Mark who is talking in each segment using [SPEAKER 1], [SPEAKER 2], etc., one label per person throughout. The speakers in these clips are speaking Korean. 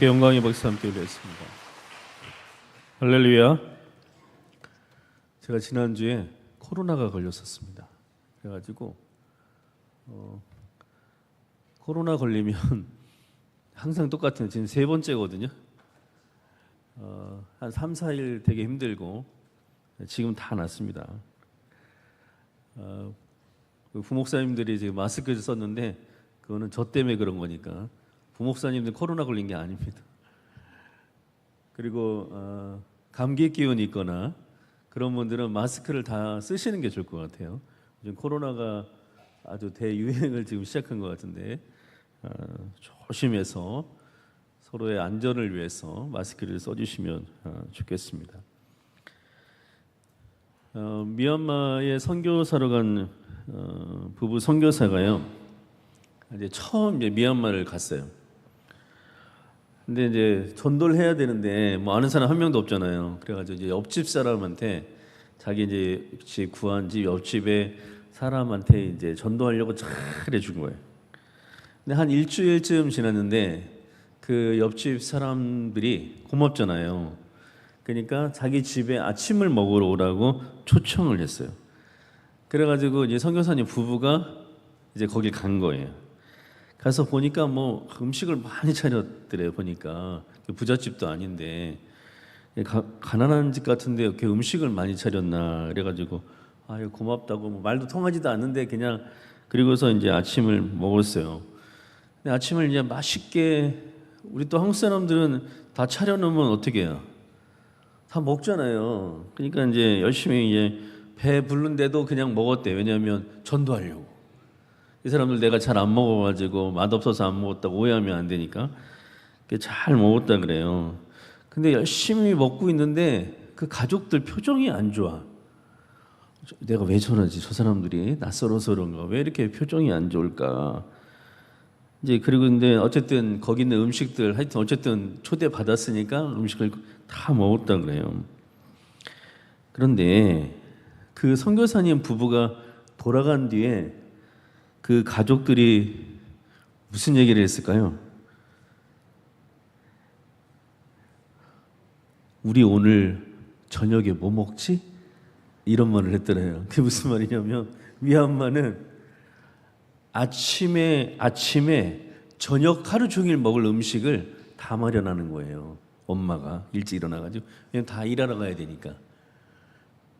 [SPEAKER 1] 영광의 박수 함께 올렸습니다. 할렐루야. 제가 지난주에 코로나가 걸렸었습니다. 그래가지고 코로나 걸리면 항상 똑같은, 지금 세 번째거든요. 한 3, 4일 되게 힘들고 지금 다 났습니다. 부목사님들이 지금 마스크를 썼는데 그거는 저 때문에 그런 거니까 부목사님들 코로나 걸린 게 아닙니다. 그리고 감기 기운이 있거나 그런 분들은 마스크를 다 쓰시는 게 좋을 것 같아요. 지금 코로나가 아주 대유행을 지금 시작한 것 같은데 조심해서 서로의 안전을 위해서 마스크를 써주시면 좋겠습니다. 미얀마에 선교사로 간 부부 선교사가요, 이제 처음 미얀마를 갔어요. 근데 이제 전도를 해야 되는데 뭐 아는 사람 한 명도 없잖아요. 그래가지고 이제 옆집 사람한테, 자기 이제 집 구한 집 옆집에 사람한테 이제 전도하려고 잘해 준 거예요. 근데 한 일주일쯤 지났는데 그 옆집 사람들이 고맙잖아요. 그러니까 자기 집에 아침을 먹으러 오라고 초청을 했어요. 그래가지고 이제 선교사님 부부가 이제 거기 간 거예요. 가서 보니까 뭐 음식을 많이 차렸더래요. 보니까 부잣집도 아닌데 가난한 집 같은데 이렇게 음식을 많이 차렸나. 그래가지고 아유 고맙다고, 뭐 말도 통하지도 않는데 그냥, 그리고서 이제 아침을 먹었어요. 근데 아침을 이제 맛있게, 우리 또 한국 사람들은 다 차려놓으면 어떻게 해요? 다 먹잖아요. 그러니까 이제 열심히 이제 배 부른데도 그냥 먹었대. 왜냐하면 전도하려고. 이 사람들 내가 잘 안 먹어가지고 맛없어서 안 먹었다고 오해하면 안 되니까 잘 먹었다 그래요. 근데 열심히 먹고 있는데 그 가족들 표정이 안 좋아. 내가 왜 저러지? 저 사람들이 낯설어서 그런가? 왜 이렇게 표정이 안 좋을까? 이제 그리고 근데 어쨌든 거기 있는 음식들, 하여튼 어쨌든 초대 받았으니까 음식을 다 먹었다 그래요. 그런데 그 선교사님 부부가 돌아간 뒤에 그 가족들이 무슨 얘기를 했을까요? 우리 오늘 저녁에 뭐 먹지? 이런 말을 했더래요. 그게 무슨 말이냐면, 미얀마는 아침에 저녁 하루 종일 먹을 음식을 다 마련하는 거예요. 엄마가 일찍 일어나가지고, 왜냐면 다 일하러 가야 되니까.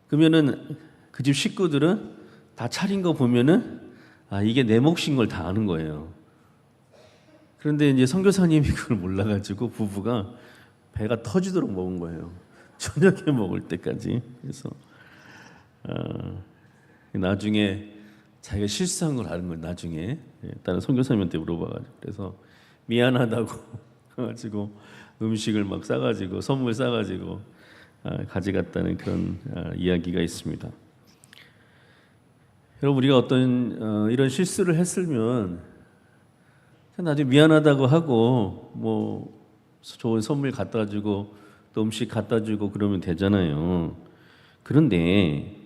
[SPEAKER 1] 그러면은 그 집 식구들은 다 차린 거 보면은 이게 내 몫인 걸 다 아는 거예요. 그런데 이제 선교사님이 그걸 몰라가지고 부부가 배가 터지도록 먹은 거예요. 저녁에 먹을 때까지. 그래서 나중에 자기가 실수한 걸 아는 거예요. 나중에 다른 선교사님한테 물어봐가지고, 그래서 미안하다고 가지고 음식을 막 싸가지고 선물 싸가지고 가져갔다는 그런 이야기가 있습니다. 여러분, 우리가 어떤 이런 실수를 했으면 나중에 미안하다고 하고 뭐 좋은 선물 갖다 주고 또 음식 갖다 주고 그러면 되잖아요. 그런데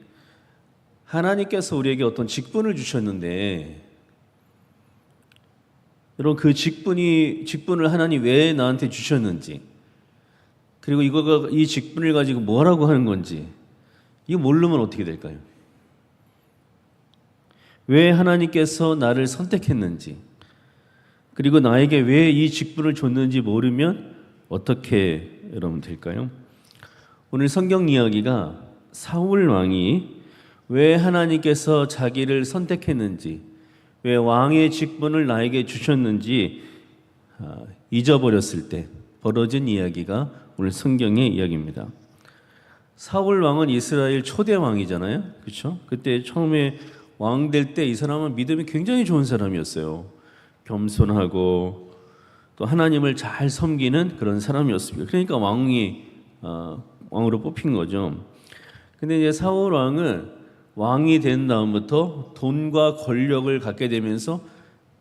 [SPEAKER 1] 하나님께서 우리에게 어떤 직분을 주셨는데, 여러분 그 직분을 하나님 왜 나한테 주셨는지, 그리고 이 직분을 가지고 뭐라고 하는 건지, 이거 모르면 어떻게 될까요? 왜 하나님께서 나를 선택했는지, 그리고 나에게 왜 이 직분을 줬는지 모르면 어떻게 여러분 될까요? 오늘 성경 이야기가 사울 왕이 왜 하나님께서 자기를 선택했는지, 왜 왕의 직분을 나에게 주셨는지 잊어버렸을 때 벌어진 이야기가 오늘 성경의 이야기입니다. 사울 왕은 이스라엘 초대 왕이잖아요. 그렇죠? 그때 처음에 왕 될 때 이 사람은 믿음이 굉장히 좋은 사람이었어요. 겸손하고 또 하나님을 잘 섬기는 그런 사람이었습니다. 그러니까 왕으로 뽑힌 거죠. 근데 이제 사울 왕은 왕이 된 다음부터 돈과 권력을 갖게 되면서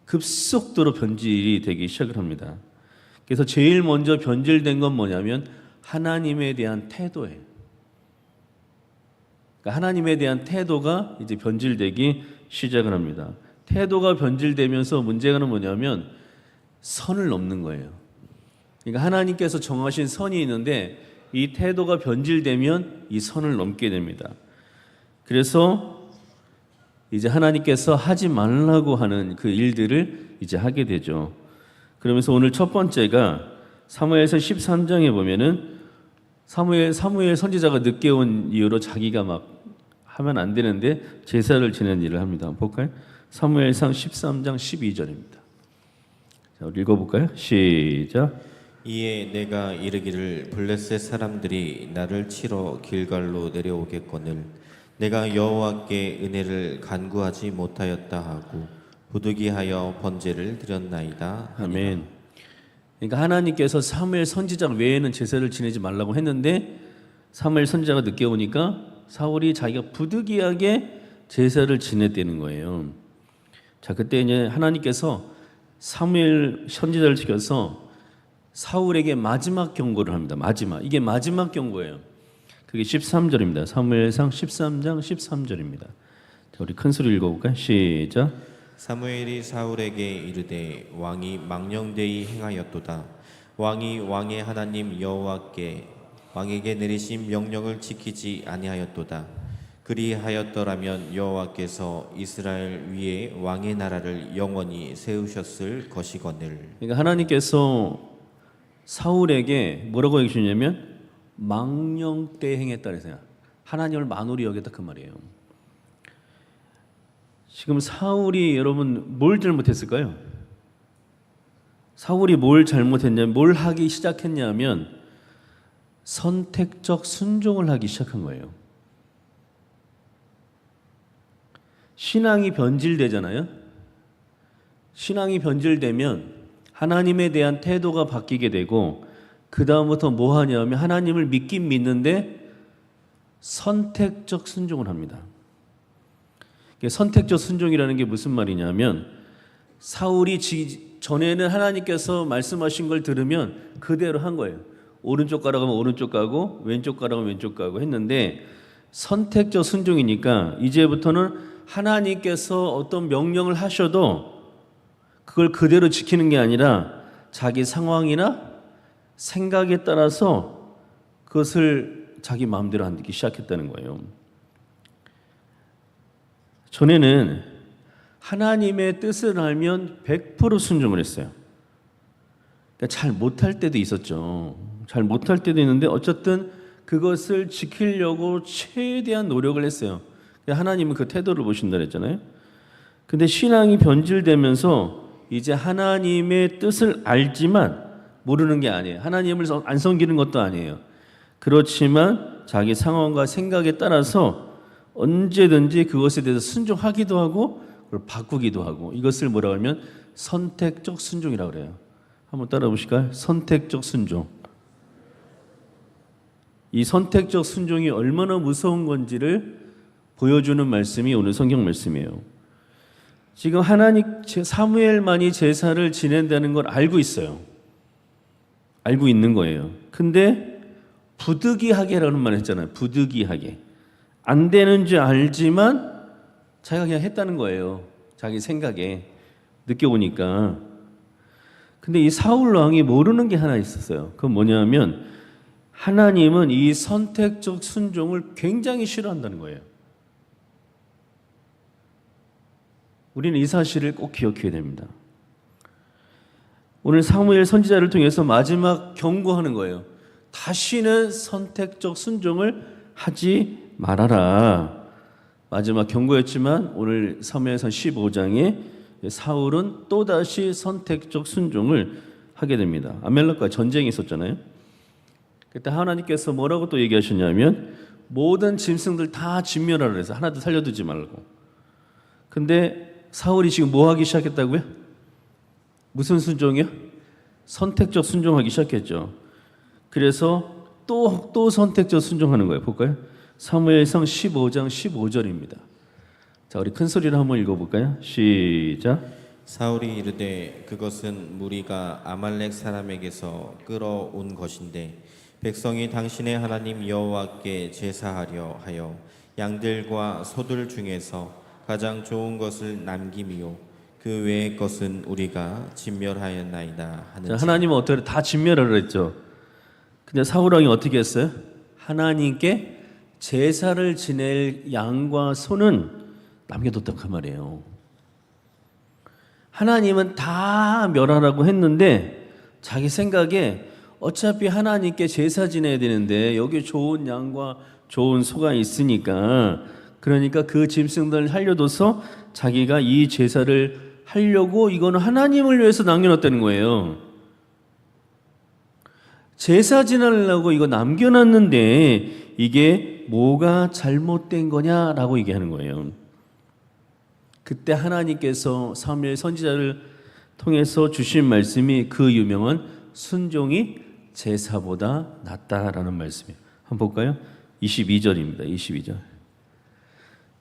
[SPEAKER 1] 급속도로 변질이 되기 시작을 합니다. 그래서 제일 먼저 변질된 건 뭐냐면 하나님에 대한 태도예요. 그러니까 하나님에 대한 태도가 이제 변질되기 시작을 합니다. 태도가 변질되면서 문제가 뭐냐면 선을 넘는 거예요. 그러니까 하나님께서 정하신 선이 있는데 이 태도가 변질되면 이 선을 넘게 됩니다. 그래서 이제 하나님께서 하지 말라고 하는 그 일들을 이제 하게 되죠. 그러면서 오늘 첫 번째가 사무엘서 13장에 보면은 사무엘 선지자가 늦게 온 이유로 자기가 막 하면 안 되는데 제사를 지내는 일을 합니다. 한번 볼까요? 사무엘상 13장 12절입니다. 자, 우리 읽어볼까요? 시작.
[SPEAKER 2] 이에 내가 이르기를 블레셋 사람들이 나를 치러 길갈로 내려오겠거늘 내가 여호와께 은혜를 간구하지 못하였다 하고 부득이하여 번제를 드렸나이다.
[SPEAKER 1] 아멘. 그러니까 하나님께서 사무엘 선지자 외에는 제사를 지내지 말라고 했는데 사무엘 선지자가 늦게 오니까 사울이 자기가 부득이하게 제사를 지냈다는 거예요. 자, 그때 이제 하나님께서 사무엘 선지자를 시켜서 사울에게 마지막 경고를 합니다. 이게 마지막 경고예요. 그게 13절입니다. 사무엘상 13장 13절입니다. 자, 우리 큰 소리 읽어볼까요? 시작.
[SPEAKER 2] 사무엘이 사울에게 이르되 왕이 망령되이 행하였도다. 왕이 왕의 하나님 여호와께 왕에게 내리신 명령을 지키지 아니하였도다. 그리하였더라면 여호와께서 이스라엘 위에 왕의 나라를 영원히 세우셨을 것이거늘.
[SPEAKER 1] 그러니까 하나님께서 사울에게 뭐라고 얘기하셨냐면 망령되이 행했다 그랬어요. 하나님을 만홀히 여겼다 그 말이에요. 지금 사울이 여러분 뭘 잘못했을까요? 사울이 뭘 잘못했냐면 뭘 하기 시작했냐면 선택적 순종을 하기 시작한 거예요. 신앙이 변질되잖아요. 신앙이 변질되면 하나님에 대한 태도가 바뀌게 되고 그 다음부터 뭐 하냐면 하나님을 믿긴 믿는데 선택적 순종을 합니다. 선택적 순종이라는 게 무슨 말이냐면 사울이 전에는 하나님께서 말씀하신 걸 들으면 그대로 한 거예요. 오른쪽 가라고 하면 오른쪽 가고 왼쪽 가라고 하면 왼쪽 가고 했는데 선택적 순종이니까 이제부터는 하나님께서 어떤 명령을 하셔도 그걸 그대로 지키는 게 아니라 자기 상황이나 생각에 따라서 그것을 자기 마음대로 하기 시작했다는 거예요. 전에는 하나님의 뜻을 알면 100% 순종을 했어요. 그러니까 잘 못할 때도 있었죠. 잘 못할 때도 있는데 어쨌든 그것을 지키려고 최대한 노력을 했어요. 하나님은 그 태도를 보신다 그랬잖아요. 근데 신앙이 변질되면서 이제 하나님의 뜻을 알지만 모르는 게 아니에요. 하나님을 안 섬기는 것도 아니에요. 그렇지만 자기 상황과 생각에 따라서 언제든지 그것에 대해서 순종하기도 하고 그걸 바꾸기도 하고 이것을 뭐라고 하면 선택적 순종이라고 그래요. 한번 따라 보실까요? 선택적 순종. 이 선택적 순종이 얼마나 무서운 건지를 보여주는 말씀이 오늘 성경 말씀이에요. 지금 사무엘만이 제사를 지낸다는 걸 알고 있어요. 알고 있는 거예요. 근데 부득이하게라는 말 했잖아요. 부득이하게. 안 되는 줄 알지만 자기가 그냥 했다는 거예요. 자기 생각에. 늦게 오니까. 근데 이 사울 왕이 모르는 게 하나 있었어요. 그건 뭐냐면 하나님은 이 선택적 순종을 굉장히 싫어한다는 거예요. 우리는 이 사실을 꼭 기억해야 됩니다. 오늘 사무엘 선지자를 통해서 마지막 경고하는 거예요. 다시는 선택적 순종을 하지 말아라. 마지막 경고였지만 오늘 사무엘상 15장에 사울은 또다시 선택적 순종을 하게 됩니다. 아멜렉과 전쟁이 있었잖아요. 그때 하나님께서 뭐라고 또 얘기하셨냐면 모든 짐승들 다 진멸하라 그래서 하나도 살려두지 말고. 근데 사울이 지금 뭐 하기 시작했다고요? 무슨 순종이요? 선택적 순종하기 시작했죠. 그래서 또 선택적 순종하는 거예요. 볼까요? 사무엘상 15장 15절입니다. 자, 우리 큰 소리로 한번 읽어볼까요? 시작.
[SPEAKER 2] 사울이 이르되 그것은 무리가 아말렉 사람에게서 끌어온 것인데 백성이 당신의 하나님 여호와께 제사하려 하여 양들과 소들 중에서 가장 좋은 것을 남김이요 그 외의 것은 우리가 진멸하였나이다 하는.
[SPEAKER 1] 자, 하나님은 어떻게 다 진멸하라 했죠. 근데 사울 왕이 어떻게 했어요? 하나님께 제사를 지낼 양과 소는 남겨뒀다 그 말이에요. 하나님은 다 멸하라고 했는데 자기 생각에 어차피 하나님께 제사 지내야 되는데 여기 좋은 양과 좋은 소가 있으니까, 그러니까 그 짐승들을 살려둬서 자기가 이 제사를 하려고 이거는 하나님을 위해서 남겨놨다는 거예요. 제사 지내려고 이거 남겨놨는데 이게 뭐가 잘못된 거냐라고 얘기하는 거예요. 그때 하나님께서 사무엘 선지자를 통해서 주신 말씀이 그 유명한 순종이 제사보다 낫다라는 말씀이에요. 한번 볼까요? 22절입니다. 22절.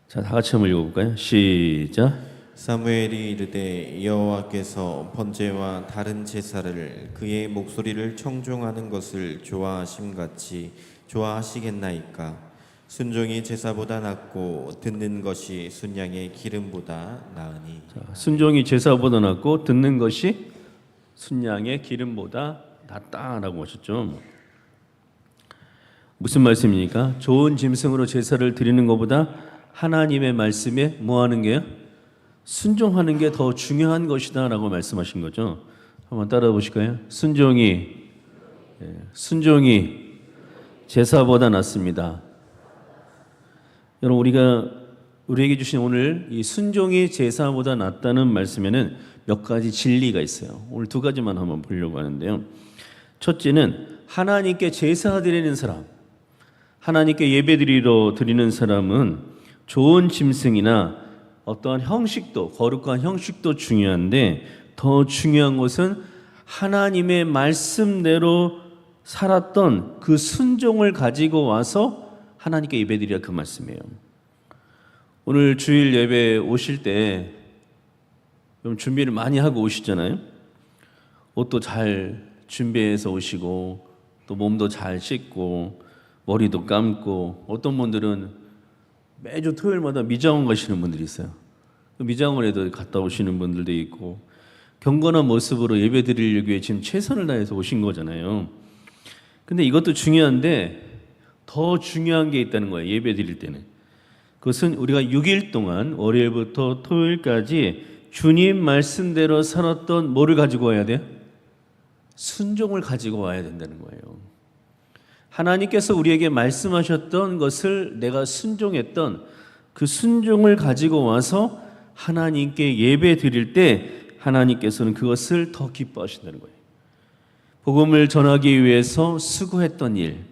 [SPEAKER 1] 자, 다 같이 한번 읽어볼까요? 시작.
[SPEAKER 2] 사무엘이 이르되 여호와께서 번제와 다른 제사를 그의 목소리를 청종하는 것을 좋아하심같이 좋아하시겠나이까. 순종이 제사보다 낫고 듣는 것이 순양의 기름보다 나으니.
[SPEAKER 1] 자, 순종이 제사보다 낫고 듣는 것이 순양의 기름보다 낫다라고 하셨죠. 무슨 말씀입니까? 좋은 짐승으로 제사를 드리는 것보다 하나님의 말씀에 뭐 하는 게요? 순종하는 게 더 중요한 것이다라고 말씀하신 거죠. 한번 따라 보실까요? 순종이 제사보다 낫습니다. 여러분, 우리에게 주신 오늘 이 순종이 제사보다 낫다는 말씀에는 몇 가지 진리가 있어요. 오늘 두 가지만 한번 보려고 하는데요. 첫째는 하나님께 제사 드리는 사람, 하나님께 예배 드리는 사람은 좋은 짐승이나 어떠한 형식도, 거룩한 형식도 중요한데 더 중요한 것은 하나님의 말씀대로 살았던 그 순종을 가지고 와서 하나님께 예배드리라 그 말씀이에요. 오늘 주일 예배 오실 때 좀 준비를 많이 하고 오시잖아요. 옷도 잘 준비해서 오시고 또 몸도 잘 씻고 머리도 감고, 어떤 분들은 매주 토요일마다 미장원 가시는 분들이 있어요. 미장원에도 갔다 오시는 분들도 있고, 경건한 모습으로 예배 드리려고 위해 지금 최선을 다해서 오신 거잖아요. 근데 이것도 중요한데 더 중요한 게 있다는 거예요. 예배 드릴 때는. 그것은 우리가 6일 동안 월요일부터 토요일까지 주님 말씀대로 살았던 뭐를 가지고 와야 돼요? 순종을 가지고 와야 된다는 거예요. 하나님께서 우리에게 말씀하셨던 것을 내가 순종했던 그 순종을 가지고 와서 하나님께 예배 드릴 때 하나님께서는 그것을 더 기뻐하신다는 거예요. 복음을 전하기 위해서 수고했던 일,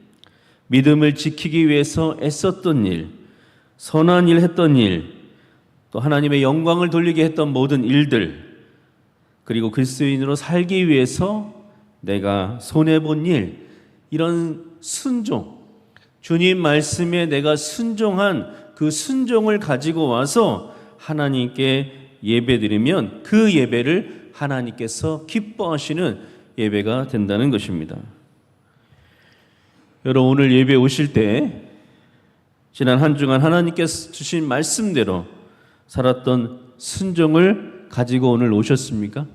[SPEAKER 1] 믿음을 지키기 위해서 애썼던 일, 선한 일 했던 일, 또 하나님의 영광을 돌리게 했던 모든 일들, 그리고 그리스도인으로 살기 위해서 내가 손해본 일, 이런 순종, 주님 말씀에 내가 순종한 그 순종을 가지고 와서 하나님께 예배드리면 그 예배를 하나님께서 기뻐하시는 예배가 된다는 것입니다. 여러분, 오늘 예배 오실 때 지난 한 주간 하나님께서 주신 말씀대로 살았던 순종을 가지고 오늘 오셨습니까?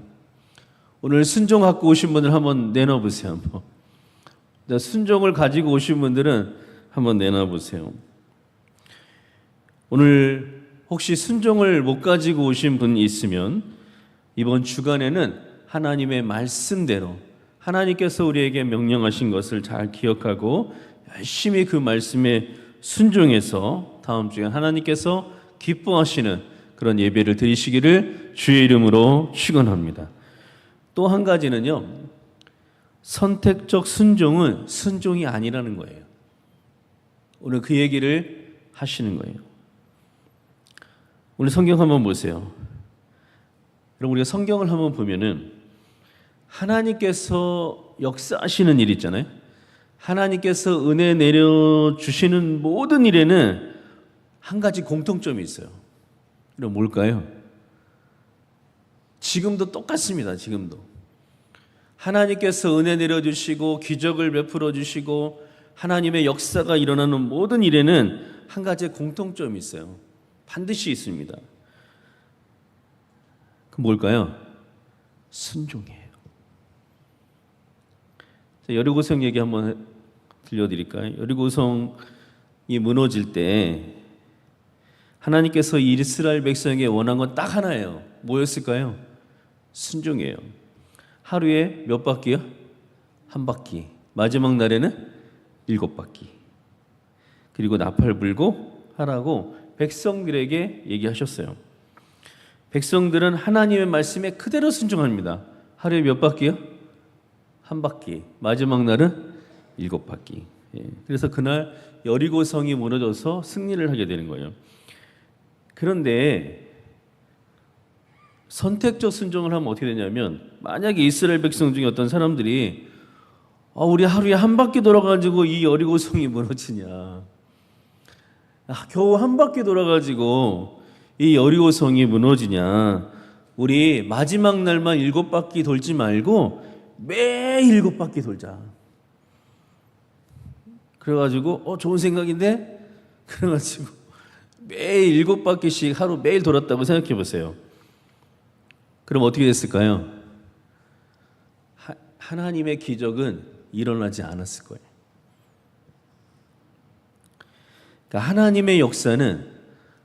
[SPEAKER 1] 오늘 순종 갖고 오신 분들 한번 내놔보세요. 한번. 순종을 가지고 오신 분들은 한번 내놔보세요. 오늘 혹시 순종을 못 가지고 오신 분이 있으면 이번 주간에는 하나님의 말씀대로 하나님께서 우리에게 명령하신 것을 잘 기억하고 열심히 그 말씀에 순종해서 다음 주에 하나님께서 기뻐하시는 그런 예배를 드리시기를 주의 이름으로 축원합니다. 또 한 가지는요, 선택적 순종은 순종이 아니라는 거예요. 오늘 그 얘기를 하시는 거예요. 오늘 성경 한번 보세요. 여러분, 우리가 성경을 한번 보면은 하나님께서 역사하시는 일 있잖아요. 하나님께서 은혜 내려주시는 모든 일에는 한 가지 공통점이 있어요. 그럼 뭘까요? 지금도 똑같습니다. 지금도 하나님께서 은혜 내려주시고 기적을 베풀어 주시고 하나님의 역사가 일어나는 모든 일에는 한 가지 공통점이 있어요. 반드시 있습니다. 그 뭘까요? 순종이에요. 자, 여리고성 얘기 한번 들려드릴까요? 여리고성이 무너질 때 하나님께서 이스라엘 백성에게 원한 건 딱 하나예요. 뭐였을까요? 순종이에요. 하루에 몇 바퀴요? 한 바퀴. 마지막 날에는 7바퀴. 그리고 나팔 불고 하라고 백성들에게 얘기하셨어요. 백성들은 하나님의 말씀에 그대로 순종합니다. 하루에 몇 바퀴요? 한 바퀴. 마지막 날은 7바퀴. 그래서 그날 여리고성이 무너져서 승리를 하게 되는 거예요. 그런데 선택적 순종을 하면 어떻게 되냐면, 만약에 이스라엘 백성 중에 어떤 사람들이 우리 하루에 한 바퀴 돌아가지고 이 여리고성이 무너지냐, 겨우 한 바퀴 돌아가지고 이 여리고성이 무너지냐, 우리 마지막 날만 7바퀴 돌지 말고 매일 7바퀴 돌자. 그래가지고 좋은 생각인데, 그래가지고 매일 7바퀴씩 하루 매일 돌았다고 생각해 보세요. 그럼 어떻게 됐을까요? 하나님의 기적은 일어나지 않았을 거예요. 그러니까 하나님의 역사는,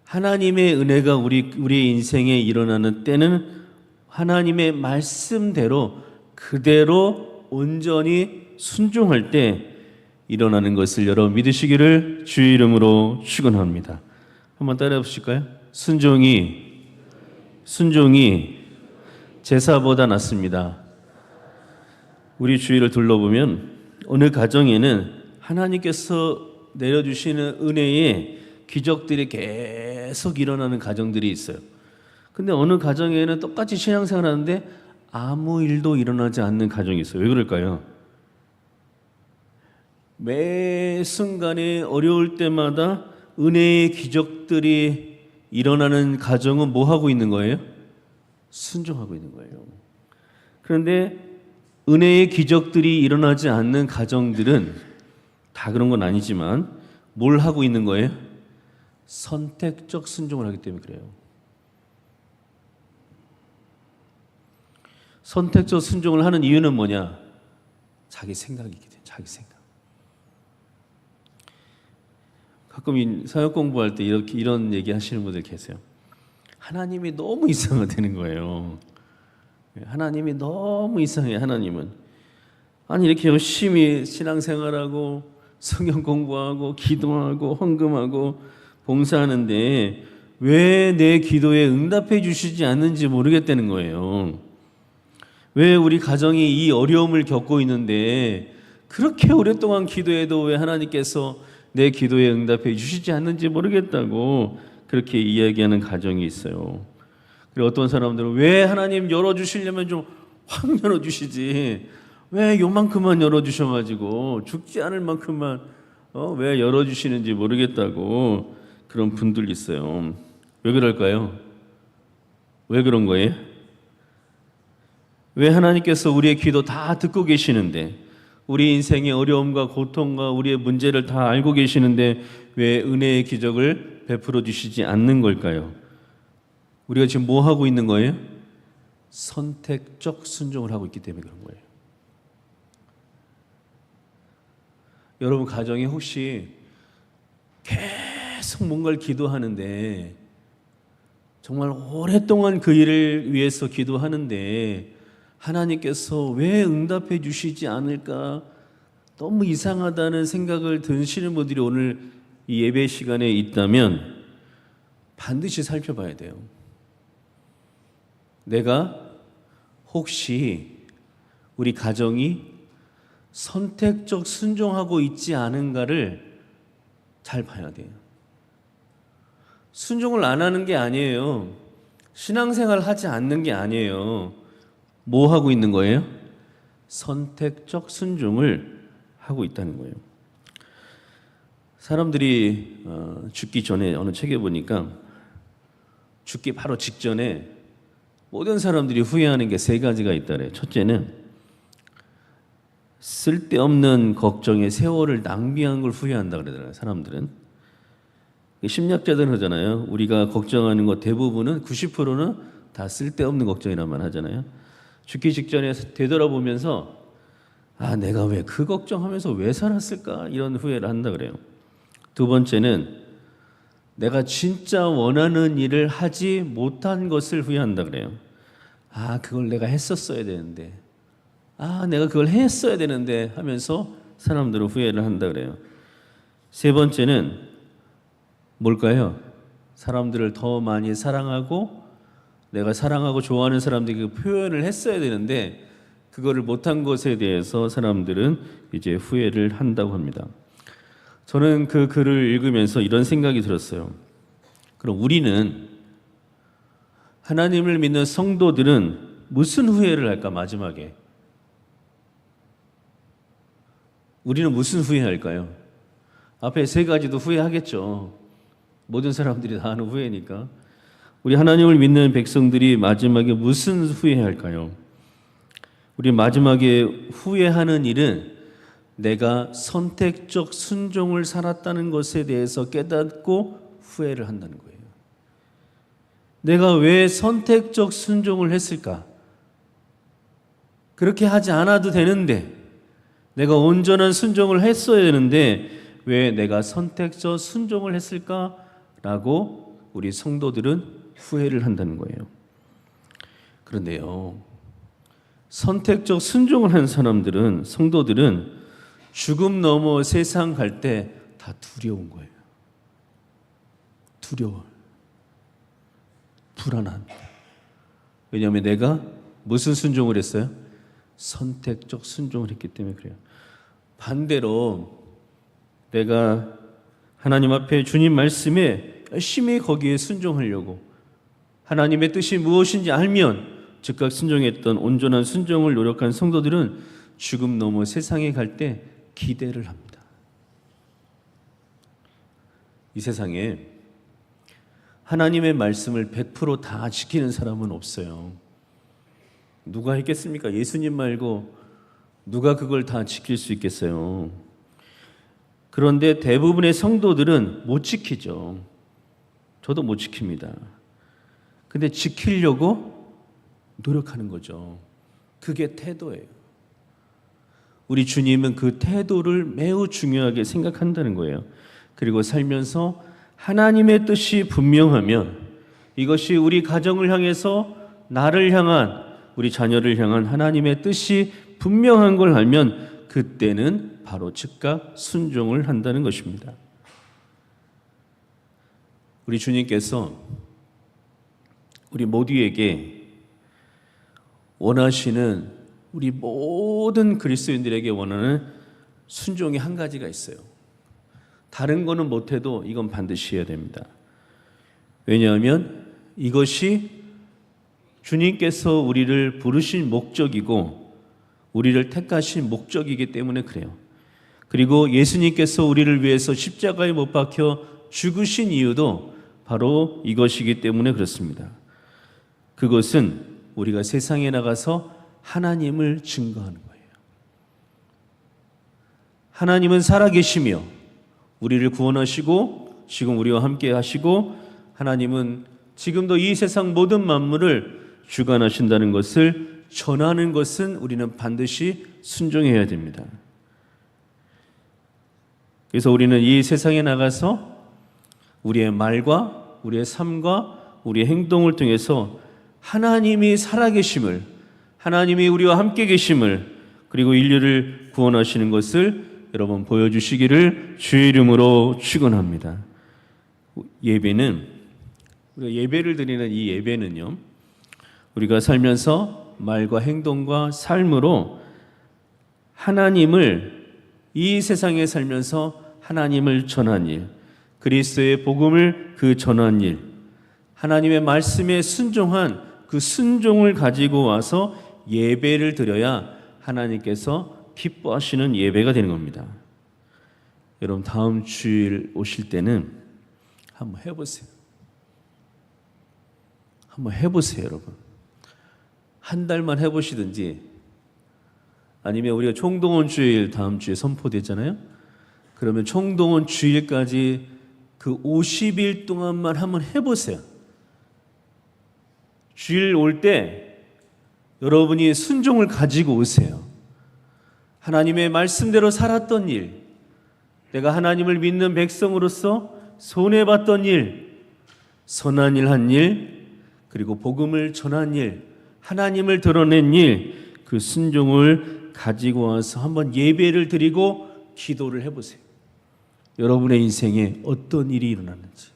[SPEAKER 1] 하나님의 은혜가 우리의 인생에 일어나는 때는 하나님의 말씀대로 그대로 온전히 순종할 때 일어나는 것을 여러분 믿으시기를 주의 이름으로 축원합니다. 한번 따라해 보실까요? 순종이 제사보다 낫습니다. 우리 주위를 둘러보면 어느 가정에는 하나님께서 내려주시는 은혜의 기적들이 계속 일어나는 가정들이 있어요. 근데 어느 가정에는 똑같이 신앙생활 하는데 아무 일도 일어나지 않는 가정이 있어요. 왜 그럴까요? 매 순간에 어려울 때마다 은혜의 기적들이 일어나는 가정은 뭐 하고 있는 거예요? 순종하고 있는 거예요. 그런데 은혜의 기적들이 일어나지 않는 가정들은, 다 그런 건 아니지만, 뭘 하고 있는 거예요? 선택적 순종을 하기 때문에 그래요. 선택적 순종을 하는 이유는 뭐냐? 자기 생각이기 때문에. 자기 생각. 가끔 사역 공부할 때 이런 얘기 하시는 분들 계세요. 하나님이 너무 이상하다는 거예요. 하나님이 너무 이상해. 하나님은 아니 이렇게 열심히 신앙생활하고 성경 공부하고 기도하고 헌금하고 봉사하는데 왜 내 기도에 응답해 주시지 않는지 모르겠다는 거예요. 왜 우리 가정이 이 어려움을 겪고 있는데 그렇게 오랫동안 기도해도 왜 하나님께서 내 기도에 응답해 주시지 않는지 모르겠다고 그렇게 이야기하는 가정이 있어요. 그리고 어떤 사람들은 왜 하나님 열어주시려면 좀 확 열어주시지, 왜 요만큼만 열어주셔가지고 죽지 않을 만큼만 왜 열어주시는지 모르겠다고 그런 분들 있어요. 왜 그럴까요? 왜 그런 거예요? 왜 하나님께서 우리의 기도 다 듣고 계시는데, 우리 인생의 어려움과 고통과 우리의 문제를 다 알고 계시는데 왜 은혜의 기적을 베풀어 주시지 않는 걸까요? 우리가 지금 뭐 하고 있는 거예요? 선택적 순종을 하고 있기 때문에 그런 거예요. 여러분 가정에 혹시 계속 뭔가를 기도하는데, 정말 오랫동안 그 일을 위해서 기도하는데 하나님께서 왜 응답해 주시지 않을까, 너무 이상하다는 생각을 드시는 분들이 오늘 이 예배 시간에 있다면 반드시 살펴봐야 돼요. 내가 혹시 우리 가정이 선택적 순종하고 있지 않은가를 잘 봐야 돼요. 순종을 안 하는 게 아니에요. 신앙생활 하지 않는 게 아니에요. 뭐 하고 있는 거예요? 선택적 순종을 하고 있다는 거예요. 사람들이 죽기 전에 어느 책에 보니까 죽기 바로 직전에 모든 사람들이 후회하는 게 3가지가 있다래요. 첫째는 쓸데없는 걱정에 세월을 낭비한 걸 후회한다 그러더라고요. 사람들은. 심리학자들은 그러잖아요. 우리가 걱정하는 것 대부분은 90%는 다 쓸데없는 걱정이란 하잖아요. 죽기 직전에 되돌아보면서 내가 왜 그 걱정하면서 왜 살았을까 이런 후회를 한다 그래요. 두 번째는 내가 진짜 원하는 일을 하지 못한 것을 후회한다 그래요. 그걸 내가 했었어야 되는데, 내가 그걸 했어야 되는데 하면서 사람들은 후회를 한다 그래요. 세 번째는 뭘까요? 사람들을 더 많이 사랑하고 내가 사랑하고 좋아하는 사람들에게 그 표현을 했어야 되는데 그거를 못한 것에 대해서 사람들은 이제 후회를 한다고 합니다. 저는 그 글을 읽으면서 이런 생각이 들었어요. 그럼 우리는, 하나님을 믿는 성도들은 무슨 후회를 할까? 마지막에 우리는 무슨 후회할까요? 앞에 세 가지도 후회하겠죠. 모든 사람들이 다 하는 후회니까. 우리 하나님을 믿는 백성들이 마지막에 무슨 후회할까요? 우리 마지막에 후회하는 일은 내가 선택적 순종을 살았다는 것에 대해서 깨닫고 후회를 한다는 거예요. 내가 왜 선택적 순종을 했을까? 그렇게 하지 않아도 되는데, 내가 온전한 순종을 했어야 되는데 왜 내가 선택적 순종을 했을까라고 우리 성도들은 후회를 한다는 거예요. 그런데요, 선택적 순종을 한 사람들은, 성도들은 죽음 넘어 세상 갈 때 다 두려운 거예요. 두려워. 불안합니다. 왜냐하면 내가 무슨 순종을 했어요? 선택적 순종을 했기 때문에 그래요. 반대로 내가 하나님 앞에 주님 말씀에 열심히 거기에 순종하려고, 하나님의 뜻이 무엇인지 알면 즉각 순종했던 온전한 순종을 노력한 성도들은 죽음 넘어 세상에 갈 때 기대를 합니다. 이 세상에 하나님의 말씀을 100% 다 지키는 사람은 없어요. 누가 있겠습니까? 예수님 말고 누가 그걸 다 지킬 수 있겠어요? 그런데 대부분의 성도들은 못 지키죠. 저도 못 지킵니다. 근데 지키려고 노력하는 거죠. 그게 태도예요. 우리 주님은 그 태도를 매우 중요하게 생각한다는 거예요. 그리고 살면서 하나님의 뜻이 분명하면, 이것이 우리 가정을 향해서, 나를 향한, 우리 자녀를 향한 하나님의 뜻이 분명한 걸 알면 그때는 바로 즉각 순종을 한다는 것입니다. 우리 주님께서 우리 모두에게 원하시는, 우리 모든 그리스도인들에게 원하는 순종이 한 가지가 있어요. 다른 거는 못해도 이건 반드시 해야 됩니다. 왜냐하면 이것이 주님께서 우리를 부르신 목적이고 우리를 택하신 목적이기 때문에 그래요. 그리고 예수님께서 우리를 위해서 십자가에 못 박혀 죽으신 이유도 바로 이것이기 때문에 그렇습니다. 그것은 우리가 세상에 나가서 하나님을 증거하는 거예요. 하나님은 살아계시며 우리를 구원하시고 지금 우리와 함께 하시고, 하나님은 지금도 이 세상 모든 만물을 주관하신다는 것을 전하는 것은 우리는 반드시 순종해야 됩니다. 그래서 우리는 이 세상에 나가서 우리의 말과 우리의 삶과 우리의 행동을 통해서 하나님이 살아계심을, 하나님이 우리와 함께 계심을, 그리고 인류를 구원하시는 것을 여러분 보여주시기를 주의 이름으로 축원합니다. 예배는, 우리가 예배를 드리는 이 예배는요, 우리가 살면서 말과 행동과 삶으로 하나님을, 이 세상에 살면서 하나님을 전한 일, 그리스도의 복음을 그 전한 일, 하나님의 말씀에 순종한 그 순종을 가지고 와서 예배를 드려야 하나님께서 기뻐하시는 예배가 되는 겁니다. 여러분 다음 주일 오실 때는 한번 해보세요. 한번 해보세요, 여러분. 한 달만 해보시든지, 아니면 우리가 총동원 주일 다음 주에 선포되잖아요. 그러면 총동원 주일까지 그 50일 동안만 한번 해보세요. 주일 올 때 여러분이 순종을 가지고 오세요. 하나님의 말씀대로 살았던 일, 내가 하나님을 믿는 백성으로서 손해봤던 일, 선한 일 한 일, 그리고 복음을 전한 일, 하나님을 드러낸 일, 그 순종을 가지고 와서 한번 예배를 드리고 기도를 해보세요. 여러분의 인생에 어떤 일이 일어났는지,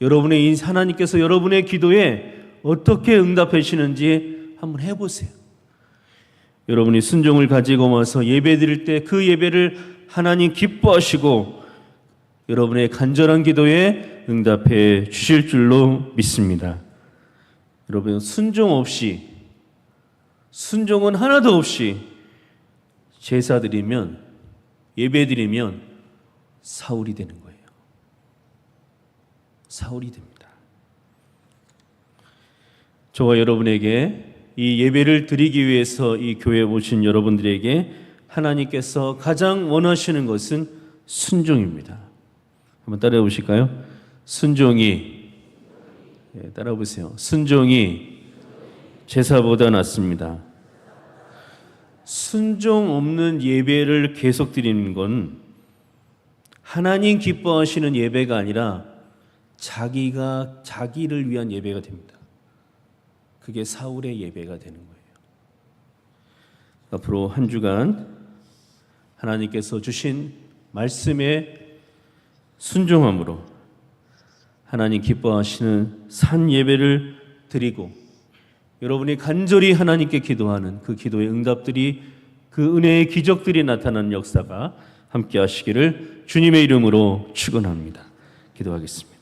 [SPEAKER 1] 여러분의 하나님께서 여러분의 기도에 어떻게 응답하시는지 한번 해보세요. 여러분이 순종을 가지고 와서 예배 드릴 때 그 예배를 하나님 기뻐하시고 여러분의 간절한 기도에 응답해 주실 줄로 믿습니다. 여러분, 순종은 하나도 없이 제사 드리면, 예배 드리면 사울이 되는 거예요. 사울이 됩니다. 저와 여러분에게 이 예배를 드리기 위해서 이 교회에 오신 여러분들에게 하나님께서 가장 원하시는 것은 순종입니다. 한번 따라해 보실까요? 순종이, 따라해 보세요. 순종이 제사보다 낫습니다. 순종 없는 예배를 계속 드리는 건 하나님 기뻐하시는 예배가 아니라 자기를 위한 예배가 됩니다. 그게 사울의 예배가 되는 거예요. 앞으로 한 주간 하나님께서 주신 말씀에 순종함으로 하나님 기뻐하시는 산 예배를 드리고 여러분이 간절히 하나님께 기도하는 그 기도의 응답들이, 그 은혜의 기적들이 나타나는 역사가 함께 하시기를 주님의 이름으로 축원합니다. 기도하겠습니다.